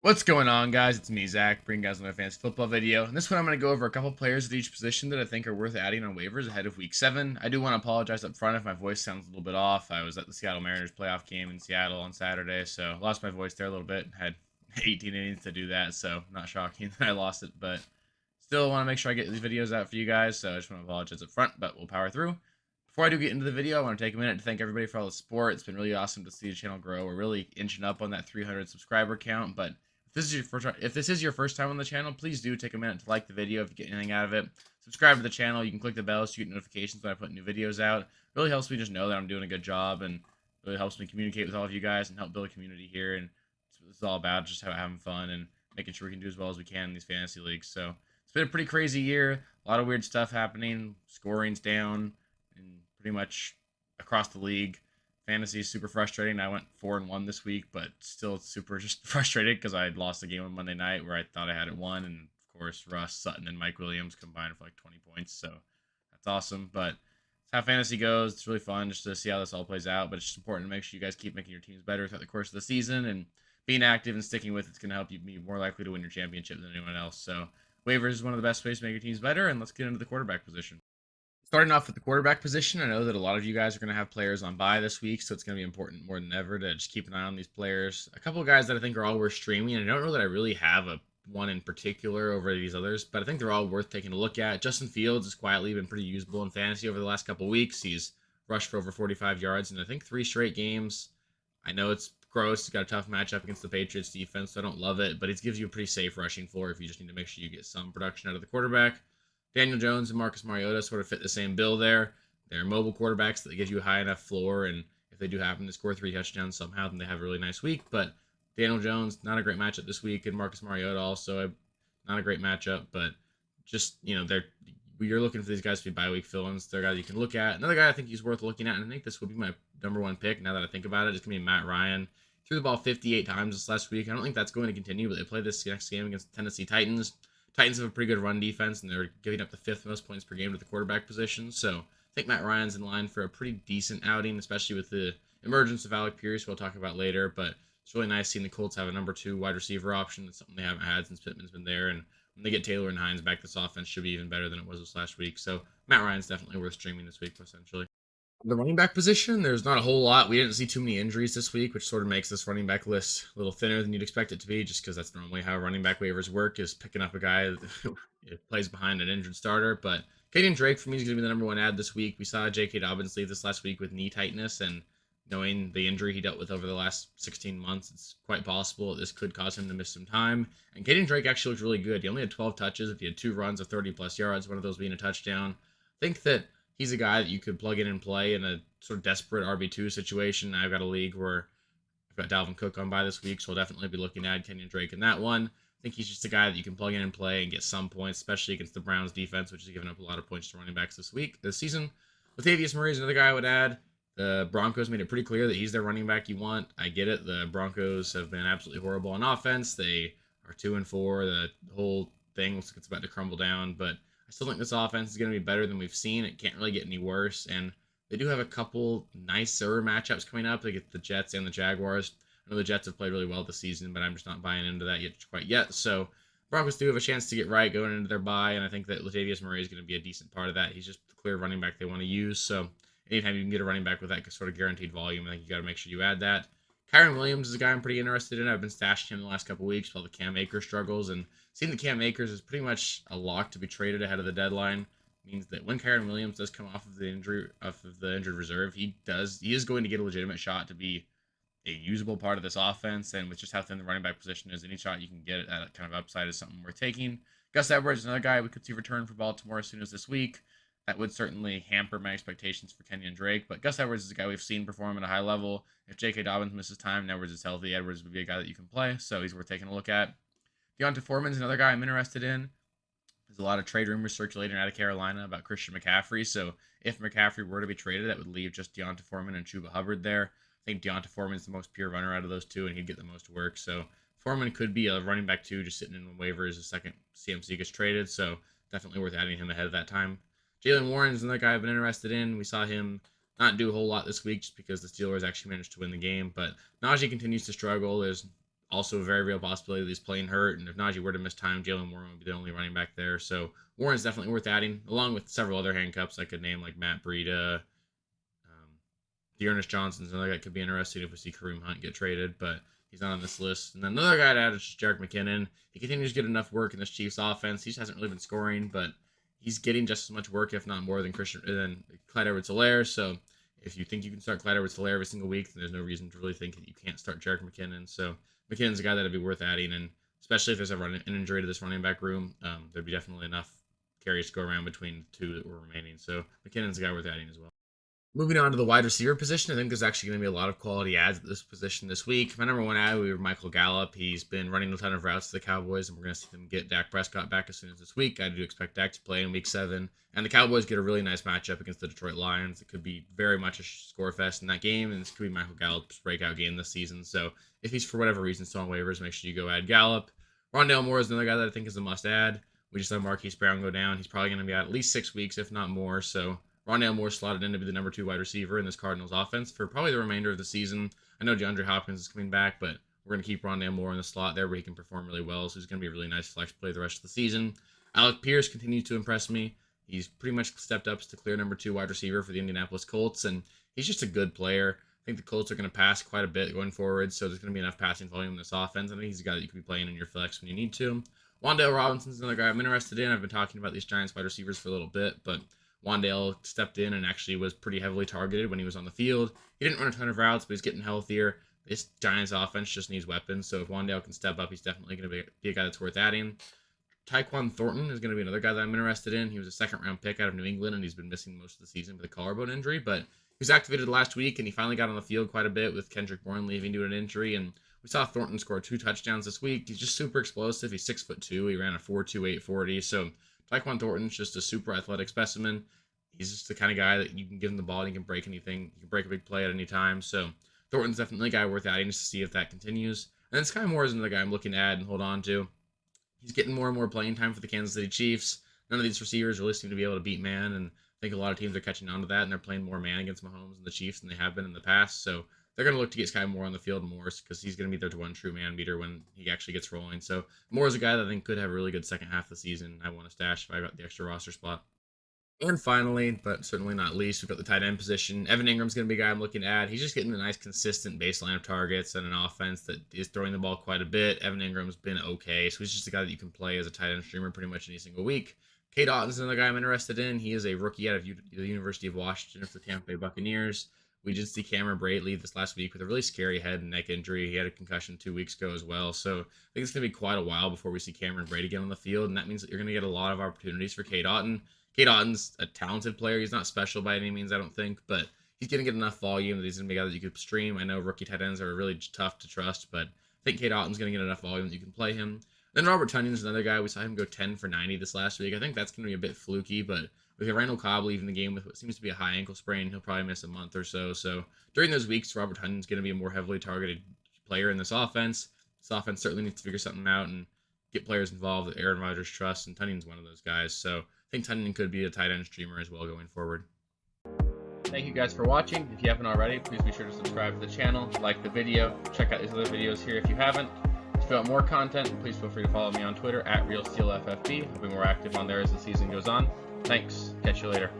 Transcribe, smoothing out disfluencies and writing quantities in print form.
What's going on, guys? It's me, Zach, bringing you guys another fantasy football video. In this one, I'm going to go over a couple players at each position that I think are worth adding on waivers ahead of Week 7. I do want to apologize up front if my voice sounds a little bit off. I was at the Seattle Mariners playoff game in Seattle on Saturday, so lost my voice there a little bit. Had 18 innings to do that, so not shocking that I lost it, but still want to make sure I get these videos out for you guys, so I just want to apologize up front, but we'll power through. Before I do get into the video, I want to take a minute to thank everybody for all the support. It's been really awesome to see the channel grow. We're really inching up on that 300 subscriber count, but if this is your first time on the channel, please do take a minute to like the video if you get anything out of it. Subscribe to the channel. You can click the bell so you get notifications when I put new videos out. It really helps me just know that I'm doing a good job, and really helps me communicate with all of you guys and help build a community here. And it's what it's all about, just having fun and making sure we can do as well as we can in these fantasy leagues. So it's been a pretty crazy year. A lot of weird stuff happening. Scoring's down and pretty much across the league. Fantasy is super frustrating. I went 4-1 this week, but still super just frustrated because I had lost the game on Monday night where I thought I had it won, and of course Russ, Sutton, and Mike Williams combined for like 20 points. So that's awesome. But it's how fantasy goes. It's really fun just to see how this all plays out. But it's just important to make sure you guys keep making your teams better throughout the course of the season, and being active and sticking with it's going to help you be more likely to win your championship than anyone else. So waivers is one of the best ways to make your teams better. And let's get into the quarterback position. Starting off with the quarterback position, I know that a lot of you guys are going to have players on bye this week, so it's going to be important more than ever to just keep an eye on these players. A couple of guys that I think are all worth streaming, and I don't know that I really have one in particular over these others, but I think they're all worth taking a look at. Justin Fields has quietly been pretty usable in fantasy over the last couple of weeks. He's rushed for over 45 yards in I think 3 straight games. I know it's gross. He's got a tough matchup against the Patriots defense, so I don't love it, but it gives you a pretty safe rushing floor if you just need to make sure you get some production out of the quarterback. Daniel Jones and Marcus Mariota sort of fit the same bill there. They're mobile quarterbacks that give you a high enough floor, and if they do happen to score 3 touchdowns somehow, then they have a really nice week. But Daniel Jones, not a great matchup this week, and Marcus Mariota also not a great matchup, but just, you're looking for these guys to be bye week fill-ins. They're guys you can look at. Another guy I think he's worth looking at, and I think this would be my number one pick now that I think about it, is going to be Matt Ryan. Threw the ball 58 times this last week. I don't think that's going to continue, but they play this next game against the Tennessee Titans. Titans have a pretty good run defense, and they're giving up the 5th most points per game to the quarterback position. So I think Matt Ryan's in line for a pretty decent outing, especially with the emergence of Alec Pierce, we'll talk about later. But it's really nice seeing the Colts have a number 2 wide receiver option. It's something they haven't had since Pittman's been there. And when they get Taylor and Hines back, this offense should be even better than it was this last week. So Matt Ryan's definitely worth streaming this week, essentially. The running back position, there's not a whole lot. We didn't see too many injuries this week, which sort of makes this running back list a little thinner than you'd expect it to be, just because that's normally how running back waivers work, is picking up a guy that plays behind an injured starter. But Kenyon Drake, for me, is going to be the number 1 ad this week. We saw J.K. Dobbins leave this last week with knee tightness, and knowing the injury he dealt with over the last 16 months, it's quite possible this could cause him to miss some time. And Kenyon Drake actually looked really good. He only had 12 touches, if he had 2 runs of 30-plus yards, one of those being a touchdown. I think that he's a guy that you could plug in and play in a sort of desperate RB2 situation. I've got a league where I've got Dalvin Cook on by this week, so I'll definitely be looking at Kenyon Drake in that one. I think he's just a guy that you can plug in and play and get some points, especially against the Browns defense, which has given up a lot of points to running backs this season. Latavius Murray is another guy I would add. The Broncos made it pretty clear that he's their running back you want. I get it. The Broncos have been absolutely horrible on offense. They are 2-4. The whole thing looks like it's about to crumble down, but I still think this offense is going to be better than we've seen. It can't really get any worse, and they do have a couple nicer matchups coming up. They get the Jets and the Jaguars. I know the Jets have played really well this season, but I'm just not buying into that quite yet. So Broncos do have a chance to get right going into their bye, and I think that Latavius Murray is going to be a decent part of that. He's just the clear running back they want to use. So anytime you can get a running back with that sort of guaranteed volume, I think you got to make sure you add that. Kyron Williams is a guy I'm pretty interested in. I've been stashing him the last couple weeks while the Cam Akers struggles, and seeing the Cam Akers is pretty much a lock to be traded ahead of the deadline. Means that when Kyron Williams does come off of the injured reserve, he is going to get a legitimate shot to be a usable part of this offense. And with just how thin the running back position is, any shot you can get at that kind of upside is something worth taking. Gus Edwards is another guy we could see return for Baltimore as soon as this week. That would certainly hamper my expectations for Kenyon Drake, but Gus Edwards is a guy we've seen perform at a high level. If J.K. Dobbins misses time and Edwards is healthy, Edwards would be a guy that you can play, so he's worth taking a look at. Deonta Foreman is another guy I'm interested in. There's a lot of trade rumors circulating out of Carolina about Christian McCaffrey, so if McCaffrey were to be traded, that would leave just Deonta Foreman and Chuba Hubbard there. I think Deonta Foreman is the most pure runner out of those two, and he'd get the most work, so Foreman could be a running back too, just sitting in the waivers the second CMC gets traded, so definitely worth adding him ahead of that time. Jalen Warren is another guy I've been interested in. We saw him not do a whole lot this week just because the Steelers actually managed to win the game, but Najee continues to struggle. There's Also, a very real possibility that he's playing hurt, and if Najee were to miss time, Jalen Warren would be the only running back there. So Warren's definitely worth adding, along with several other handcuffs I could name, like Matt Breida, Dearness Johnson's another guy that could be interesting if we see Kareem Hunt get traded, but he's not on this list. And then another guy to add is Jerick McKinnon. He continues to get enough work in this Chiefs offense. He just hasn't really been scoring, but he's getting just as much work, if not more, than Clyde Edwards-Helaire. So if you think you can start Clyde Edwards-Helaire every single week, then there's no reason to really think that you can't start Jerick McKinnon. So McKinnon's a guy that'd be worth adding, and especially if there's an injury to this running back room, there'd be definitely enough carries to go around between the two that were remaining. So McKinnon's a guy worth adding as well. Moving on to the wide receiver position, I think there's actually going to be a lot of quality ads at this position this week. My number one ad, we were Michael Gallup. He's been running a ton of routes to the Cowboys, and we're going to see them get Dak Prescott back as soon as this week. I do expect Dak to play in Week 7, and the Cowboys get a really nice matchup against the Detroit Lions. It could be very much a score fest in that game, and this could be Michael Gallup's breakout game this season. So if he's, for whatever reason, still on waivers, make sure you go add Gallup. Rondale Moore is another guy that I think is a must-add. We just saw Marquise Brown go down. He's probably going to be out at least 6 weeks, if not more, so Rondale Moore slotted in to be the number 2 wide receiver in this Cardinals offense for probably the remainder of the season. I know DeAndre Hopkins is coming back, but we're going to keep Rondale Moore in the slot there where he can perform really well, so he's going to be a really nice flex play the rest of the season. Alec Pierce continues to impress me. He's pretty much stepped up as the clear number 2 wide receiver for the Indianapolis Colts, and he's just a good player. I think the Colts are going to pass quite a bit going forward, so there's going to be enough passing volume in this offense. I think he's a guy that you can be playing in your flex when you need to. Wan'Dale Robinson's another guy I'm interested in. I've been talking about these Giants wide receivers for a little bit, but Wan'Dale stepped in and actually was pretty heavily targeted when he was on the field. He didn't run a ton of routes, but he's getting healthier. This Giants offense just needs weapons, so if Wan'Dale can step up, he's definitely going to be a guy that's worth adding. Tyquan Thornton is going to be another guy that I'm interested in. He was a second-round pick out of New England, and he's been missing most of the season with a collarbone injury, but he was activated last week, and he finally got on the field quite a bit with Kendrick Bourne leaving due to an injury, and we saw Thornton score 2 touchdowns this week. He's just super explosive. He's 6'2". He ran a 4.28 40, so Tyquan Thornton's just a super athletic specimen. He's just the kind of guy that you can give him the ball and he can break anything. He can break a big play at any time. So Thornton's definitely a guy worth adding just to see if that continues. And then Sky Moore is another guy I'm looking to add and hold on to. He's getting more and more playing time for the Kansas City Chiefs. None of these receivers really seem to be able to beat man, and I think a lot of teams are catching on to that, and they're playing more man against Mahomes and the Chiefs than they have been in the past. So they're going to look to get Sky Moore on the field more because he's going to be their one true man beater when he actually gets rolling. So Moore is a guy that I think could have a really good second half of the season. I want to stash if I got the extra roster spot. And finally, but certainly not least, we've got the tight end position. Evan Ingram's going to be a guy I'm looking at. He's just getting a nice, consistent baseline of targets and an offense that is throwing the ball quite a bit. Evan Ingram's been okay, so he's just a guy that you can play as a tight end streamer pretty much any single week. Cade Otton's another guy I'm interested in. He is a rookie out of the University of Washington for the Tampa Bay Buccaneers. We did see Cameron Brate leave this last week with a really scary head and neck injury. He had a concussion 2 weeks ago as well. So I think it's going to be quite a while before we see Cameron Brate again on the field, and that means that you're going to get a lot of opportunities for Cade Otton. Cade Otton's a talented player. He's not special by any means, I don't think, but he's going to get enough volume that he's going to be a guy that you could stream. I know rookie tight ends are really tough to trust, but I think Cade Otton's going to get enough volume that you can play him. Then Robert Tonyan's another guy. We saw him go 10 for 90 this last week. I think that's going to be a bit fluky, but with Randall Cobb leaving the game with what seems to be a high ankle sprain, he'll probably miss a month or so. So during those weeks, Robert Tonyan's going to be a more heavily targeted player in this offense. This offense certainly needs to figure something out and get players involved that Aaron Rodgers trusts, and Tonyan's one of those guys. So I think Tonyan could be a tight end streamer as well going forward. Thank you guys for watching. If you haven't already, please be sure to subscribe to the channel, like the video, check out these other videos here if you haven't. If you want more content, please feel free to follow me on Twitter at RealSteelFFB. I'll be more active on there as the season goes on. Thanks. Catch you later.